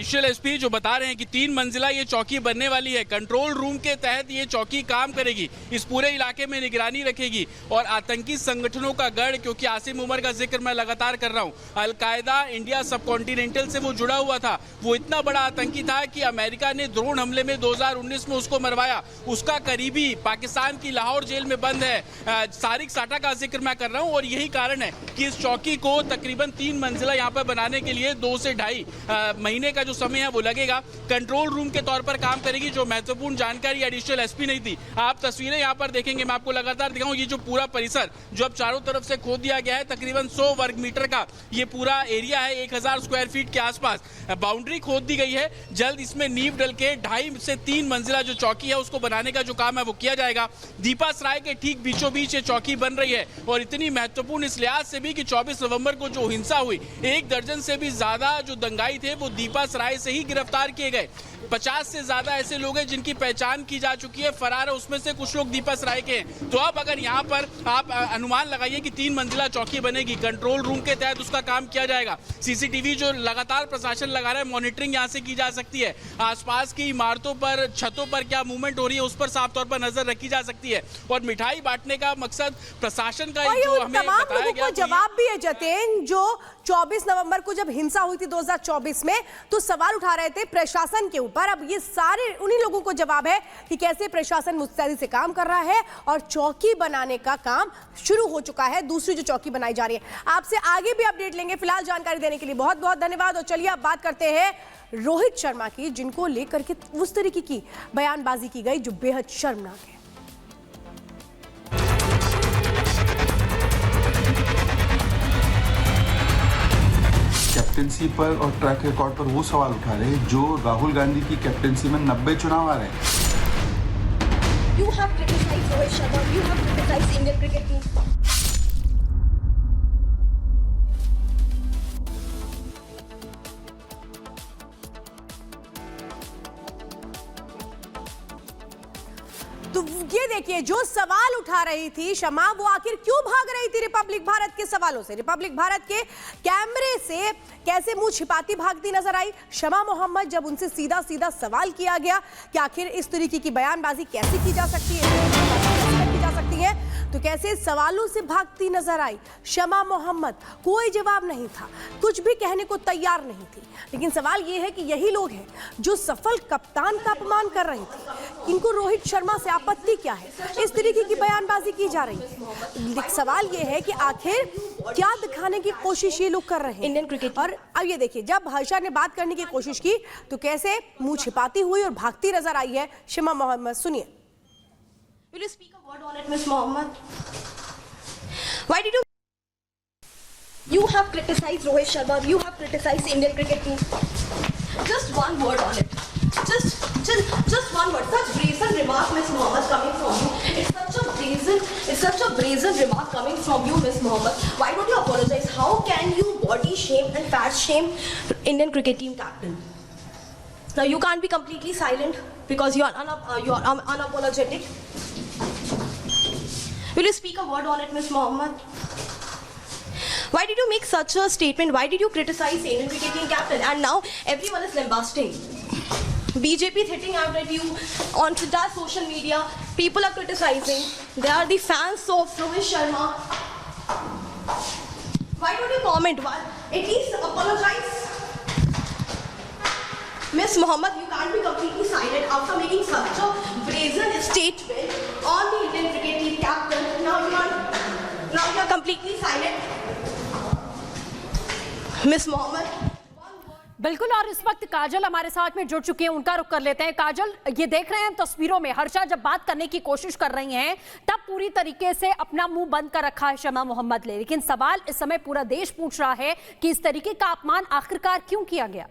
Additional SP जो बता रहे हैं कि 3 मंजिला ये चौकी बनने वाली है। कंट्रोल रूम के तहत ये चौकी काम करेगी, इस पूरे इलाके में निगरानी रखेगी और आतंकी संगठनों का गढ़, क्योंकि आसिम उमर का जिक्र मैं लगातार कर रहा हूँ, अलकायदा इंडिया सब कॉन्टिनेंटल से वो जुड़ा हुआ था। वो इतना बड़ा आतंकी था कि अमेरिका ने ड्रोन हमले में 2019 में उसको मरवाया। उसका करीबी पाकिस्तान की लाहौर जेल में बंद है। सारिक साटा का जिक्र मैं कर रहा हूँ और यही कारण है कि इस चौकी को तकरीबन 3 मंजिला यहाँ पर बनाने के लिए 2 से ढाई महीने का जो समय है वो लगेगा। कंट्रोल रूम के तौर पर काम करेगी। जो महत्वपूर्ण जानकारी एडिशनल एसपी नहीं थी, आप तस्वीरें यहाँ पर देखेंगे, मैं आपको लगातार दिखाऊं। ये जो पूरा परिसर जो अब चारों तरफ से खोद दिया गया है, तकरीबन 100 वर्ग मीटर का ये पूरा एरिया है। 1000 स्क्वायर फीट के आसपास बाउंड्री खोद दी गई है। जल्द इसमें नींव डल के 2.5 से 3 मंजिला जो चौकी है उसको बनाने का जो काम है वो किया जाएगा। दीपा सराय के ठीक बीचों बीच ये चौकी बन रही है और इतनी महत्वपूर्ण इस लिहाज से भी कि 24 नवंबर को जो हिंसा हुई, 1 दर्जन से भी ज्यादा जो दंगाई थे वो दीपा सराय से ही गिरफ्तार किए गए। 50 से ज्यादा ऐसे लोग हैं जिनकी पहचान की जा चुकी है, फरार है, उसमें से कुछ लोग दीपा सराय के हैं। तो अब अगर यहाँ पर आप अनुमान लगाइए कि 3 मंजिला चौकी बनेगी, कंट्रोल रूम के तहत उसका काम किया जाएगा। सीसीटीवी जो लगातार प्रशासन लगा रहा है, मॉनिटरिंग यहाँ से की जा सकती है। आसपास की इमारतों पर, छतों पर क्या मूवमेंट हो रही है उस पर साफ तौर पर नजर रखी जा सकती है। और मिठाई बांटने का मकसद प्रशासन का जो हमें बताया गया जवाब भी है जतेन, जो 24 नवंबर को जब हिंसा हुई थी 2024 में, तो सवाल उठा रहे थे प्रशासन के ऊपर। अब ये सारे उन्हीं लोगों को जवाब है कि कैसे प्रशासन मुस्तैदी से काम कर रहा है और चौकी बनाने का काम शुरू हो चुका है। दूसरी जो चौकी बनाई जा रही है, आपसे आगे भी अपडेट लेंगे। फिलहाल जानकारी देने के लिए बहुत बहुत धन्यवाद। और चलिए अब बात करते हैं रोहित शर्मा की, जिनको लेकर के उस तरीके की बयानबाजी की गई जो बेहद शर्मनाक है। कैप्टेंसी पर और ट्रैक रिकॉर्ड पर वो सवाल उठा रहे हैं जो राहुल गांधी की कैप्टेंसी में 90 चुनाव आ रहे हैं। You have criticized Rohit Sharma. You have criticized Indian cricket team. तो ये देखिए, जो सवाल उठा रही थी शमा, वो आखिर क्यों भाग रही थी रिपब्लिक भारत के सवालों से। रिपब्लिक भारत के कैमरे से कैसे मुंह छिपाती भागती नजर आई शमा मोहम्मद, जब उनसे सीधा सीधा सवाल किया गया कि आखिर इस तरीके की बयानबाजी कैसे की जा सकती है, तो कैसे सवालों से भागती नजर आई शमा मोहम्मद। कोई जवाब नहीं था, कुछ भी कहने को तैयार नहीं थी। लेकिन सवाल ये है कि यही लोग हैं जो सफल कप्तान का अपमान कर रहे थे। इनको रोहित शर्मा से आपत्ति क्या है, इस तरीके की बयानबाजी की जा रही है। सवाल ये है कि आखिर क्या दिखाने की कोशिश ये लोग कर रहे हैं इंडियन क्रिकेट। और अब ये देखिए, जब हर्षा ने बात करने की कोशिश की तो कैसे मुंह छिपाती हुई और भागती नजर आई है शमा मोहम्मद। सुनिए। Will you speak a word on it, Miss Mohammed? Why did you? You have criticized Rohit Sharma. You have criticized Indian cricket team. Just one word on it. Just one word. Such brazen remark, Miss Mohammed, coming from you. It's such a brazen remark coming from you, Miss Mohammed. Why don't you apologize? How can you body shame and fat shame Indian cricket team captain? Now you can't be completely silent because you are unapologetic. Will you speak a word on it, Miss Mohammed? Why did you make such a statement? Why did you criticize Indian cricket team captain? And now everyone is lambasting. BJP is hitting out at you on Twitter, social media. People are criticizing. They are the fans of Rohit Sharma. Why don't you comment? Why? At least apologize. Miss Mohammed, you can't be completely silent after making such a brazen statement on the Indian cricket team captain. Now you are completely silent. Miss Mohammed. बिल्कुल। और इस वक्त काजल हमारे साथ में जुड़ चुकी हैं, उनका रुख कर लेते हैं। काजल, ये देख रहे हैं तस्वीरों में हर्षा जब बात करने की कोशिश कर रही हैं तब पूरी तरीके से अपना मुंह बंद कर रखा है शमा मोहम्मद ने। लेकिन सवाल इस समय पूरा देश पूछ रहा है कि इस तरीके का अपमान आखिरकार क्यों किया गया।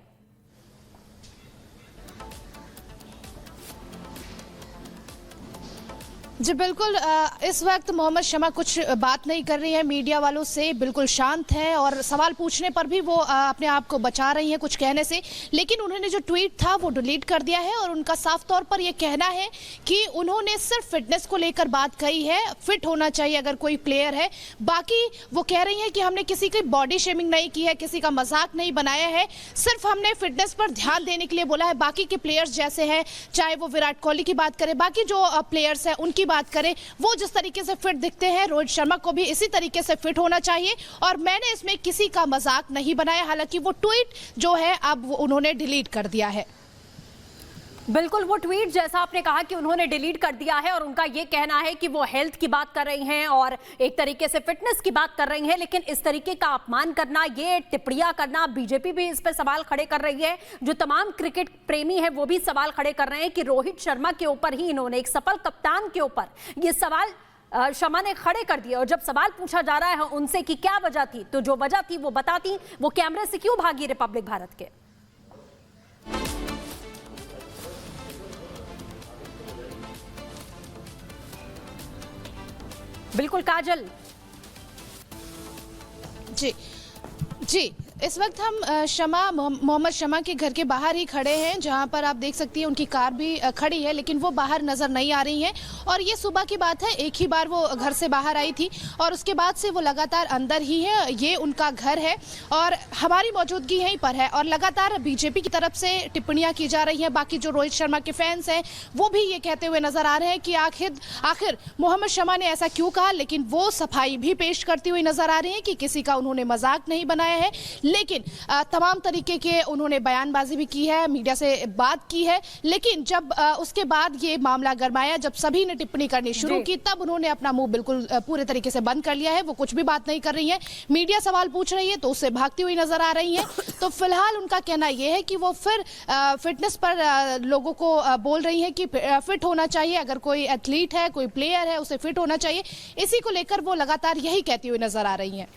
जी बिल्कुल, इस वक्त मोहम्मद शमा कुछ बात नहीं कर रही है मीडिया वालों से, बिल्कुल शांत है और सवाल पूछने पर भी वो अपने आप को बचा रही हैं कुछ कहने से। लेकिन उन्होंने जो ट्वीट था वो डिलीट कर दिया है और उनका साफ तौर पर ये कहना है कि उन्होंने सिर्फ फिटनेस को लेकर बात कही है, फिट होना चाहिए अगर कोई प्लेयर है। बाकी वो कह रही हैं कि हमने किसी की बॉडी शेमिंग नहीं की है, किसी का मजाक नहीं बनाया है, सिर्फ हमने फिटनेस पर ध्यान देने के लिए बोला है। बाकी के प्लेयर्स जैसे हैं, चाहे वो विराट कोहली की बात करें, बाकी जो प्लेयर्स हैं उनकी बात करें, वो जिस तरीके से फिट दिखते हैं, रोहित शर्मा को भी इसी तरीके से फिट होना चाहिए। और मैंने इसमें किसी का मजाक नहीं बनाया। हालांकि वो ट्वीट जो है अब उन्होंने डिलीट कर दिया है। बिल्कुल, वो ट्वीट जैसा आपने कहा कि उन्होंने डिलीट कर दिया है और उनका ये कहना है कि वो हेल्थ की बात कर रही हैं और एक तरीके से फिटनेस की बात कर रही हैं। लेकिन इस तरीके का अपमान करना, ये टिप्पणियां करना, बीजेपी भी इस पर सवाल खड़े कर रही है। जो तमाम क्रिकेट प्रेमी हैं वो भी सवाल खड़े कर रहे हैं कि रोहित शर्मा के ऊपर ही इन्होंने, एक सफल कप्तान के ऊपर ये सवाल शमा ने खड़े कर दिए। और जब सवाल पूछा जा रहा है उनसे कि क्या वजह थी, तो जो वजह थी वो बताती, वो कैमरे से क्यों भागी रिपब्लिक भारत के। बिल्कुल काजल। जी जी, इस वक्त हम मोहम्मद शमा के घर के बाहर ही खड़े हैं, जहां पर आप देख सकती हैं उनकी कार भी खड़ी है, लेकिन वो बाहर नजर नहीं आ रही हैं। और ये सुबह की बात है, एक ही बार वो घर से बाहर आई थी और उसके बाद से वो लगातार अंदर ही है। ये उनका घर है और हमारी मौजूदगी यहीं पर है। और लगातार बीजेपी की तरफ से टिप्पणियां की जा रही हैं। बाकी जो रोहित शर्मा के फैंस हैं वो भी ये कहते हुए नजर आ रहे हैं कि आखिर मोहम्मद शमा ने ऐसा क्यों कहा। लेकिन वो सफाई भी पेश करती हुई नजर आ रही है कि किसी का उन्होंने मजाक नहीं बनाया है। लेकिन तमाम तरीके के उन्होंने बयानबाजी भी की है, मीडिया से बात की है। लेकिन जब उसके बाद ये मामला गरमाया, जब सभी ने टिप्पणी करनी शुरू की, तब उन्होंने अपना मुंह बिल्कुल पूरे तरीके से बंद कर लिया है। वो कुछ भी बात नहीं कर रही है। मीडिया सवाल पूछ रही है तो उससे भागती हुई नजर आ रही है। तो फिलहाल उनका कहना यह है कि वो फिर फिटनेस पर लोगों को बोल रही है कि फिट होना चाहिए, अगर कोई एथलीट है, कोई प्लेयर है, उसे फिट होना चाहिए। इसी को लेकर वो लगातार यही कहती हुई नजर आ रही हैं।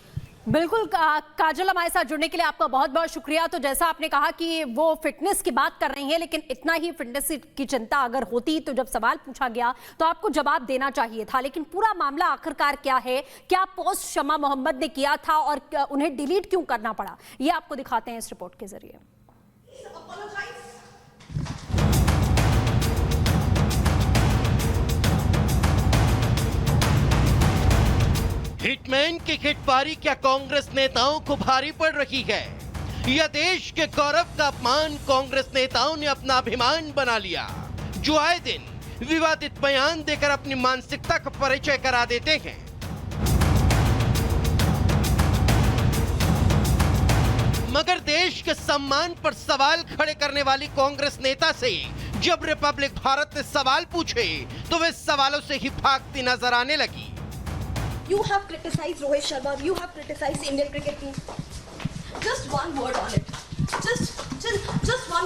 बिल्कुल काजल, हमारे साथ जुड़ने के लिए आपका बहुत बहुत शुक्रिया। तो जैसा आपने कहा कि वो फिटनेस की बात कर रही हैं, लेकिन इतना ही फिटनेस की चिंता अगर होती तो जब सवाल पूछा गया तो आपको जवाब देना चाहिए था। लेकिन पूरा मामला आखिरकार क्या है, क्या पोस्ट शमा मोहम्मद ने किया था और उन्हें डिलीट क्यों करना पड़ा, ये आपको दिखाते हैं इस रिपोर्ट के जरिए। हिटमैन की हिटपारी क्या कांग्रेस नेताओं को भारी पड़ रही है? यह देश के गौरव का अपमान कांग्रेस नेताओं ने अपना अभिमान बना लिया, जो आए दिन विवादित बयान देकर अपनी मानसिकता का परिचय करा देते हैं। मगर देश के सम्मान पर सवाल खड़े करने वाली कांग्रेस नेता से जब रिपब्लिक भारत ने सवाल पूछे तो वे सवालों से ही भागती नजर आने लगी। You have criticized Rohit Sharma. You have criticized Indian cricket team. Just one word on it. Just one